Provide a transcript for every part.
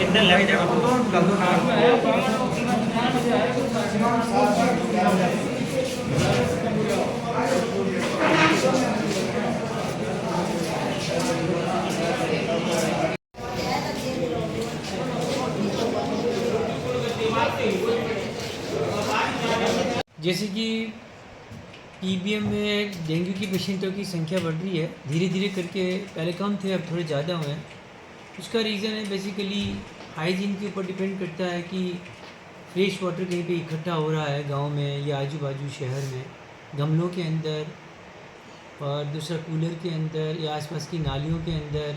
कितना लग जाएगा जैसे कि पीबीएम में डेंगू की पेशेंटों की संख्या बढ़ रही है धीरे धीरे करके। पहले कम थे, अब थोड़े ज़्यादा हुए हैं। उसका रीज़न है बेसिकली हाइजीन के ऊपर डिपेंड करता है कि फ्रेश वाटर कहीं पे इकट्ठा हो रहा है गांव में या आजू बाजू शहर में, गमलों के अंदर, और दूसरा कूलर के अंदर या आसपास की नालियों के अंदर।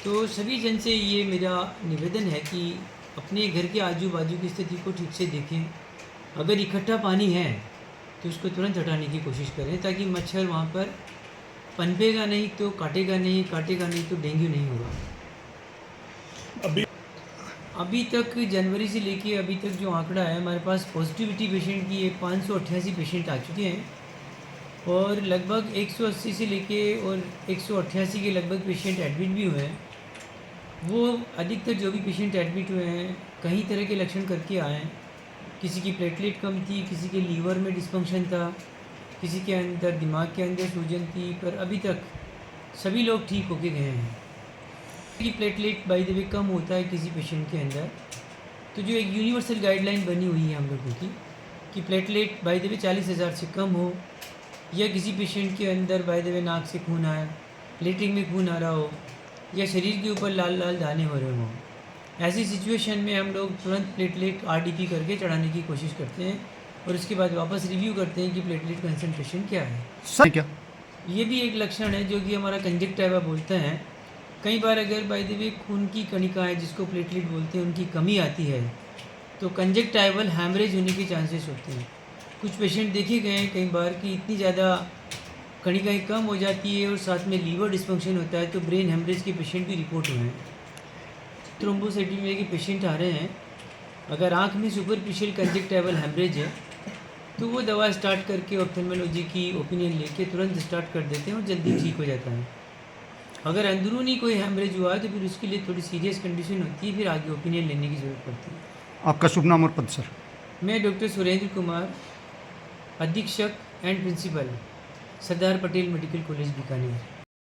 तो सभी जन से ये मेरा निवेदन है कि अपने घर के आजू बाजू की स्थिति को ठीक से देखें। अगर इकट्ठा पानी है तो उसको तुरंत हटाने की कोशिश करें ताकि मच्छर वहाँ पर पनपेगा नहीं तो काटेगा नहीं, काटेगा नहीं तो डेंगू नहीं होगा। अभी तक जनवरी से लेके अभी तक जो आंकड़ा है हमारे पास पॉजिटिविटी पेशेंट की 588 पेशेंट आ चुके हैं और लगभग 180 से लेके और 188 के लगभग पेशेंट एडमिट भी हुए हैं। वो अधिकतर जो भी पेशेंट एडमिट हुए हैं कई तरह के लक्षण करके आए हैं। किसी की प्लेटलेट कम थी, किसी के लीवर में डिस्फंक्शन था, किसी के अंदर दिमाग के अंदर सूजन थी, पर अभी तक सभी लोग ठीक होके गए हैं। कि प्लेटलेट बाय द वे कम होता है किसी पेशेंट के अंदर, तो जो एक यूनिवर्सल गाइडलाइन बनी हुई है हम लोगों की कि प्लेटलेट बाय द वे 40,000 से कम हो, या किसी पेशेंट के अंदर बाय द वे नाक से खून आया, लेटरिन में खून आ रहा हो, या शरीर के ऊपर लाल लाल दाने हो रहे हों, ऐसी सिचुएशन में हम लोग तुरंत प्लेटलेट आरडीपी करके चढ़ाने की कोशिश करते हैं और उसके बाद वापस रिव्यू करते हैं कि प्लेटलेट कंसंट्रेशन क्या है। सर क्या ये भी एक लक्षण है जो कि हमारा कंजक्टिवा बोलते हैं। कई बार अगर बाय द वे खून की कणिकाएँ जिसको प्लेटलेट बोलते हैं उनकी कमी आती है तो कंजक्टिवल हैमरेज होने के चांसेस होते हैं। कुछ पेशेंट देखे गए हैं कई बार कि इतनी ज़्यादा कणिकाएँ कम हो जाती है और साथ में लीवर डिस्फंक्शन होता है तो ब्रेन हैमरेज के पेशेंट भी रिपोर्ट हुए हैं। थ्रोम्बोसाइटोपेनिया के पेशेंट आ रहे हैं, अगर आँख में सुपरफिशियल कंजक्टिवल हैमरेज है तो वो दवा स्टार्ट करके ऑप्थेल्मोलॉजी की ओपिनियन लेके तुरंत स्टार्ट कर देते हैं और जल्दी ठीक हो जाता है। अगर अंदरूनी कोई हैमरेज हुआ है तो फिर उसके लिए थोड़ी सीरियस कंडीशन होती है, फिर आगे ओपिनियन लेने की ज़रूरत पड़ती है। आपका शुभ नाम और पद सर? मैं डॉक्टर सुरेंद्र कुमार, अधीक्षक and principal, Sardar Patel medical college Bikaner.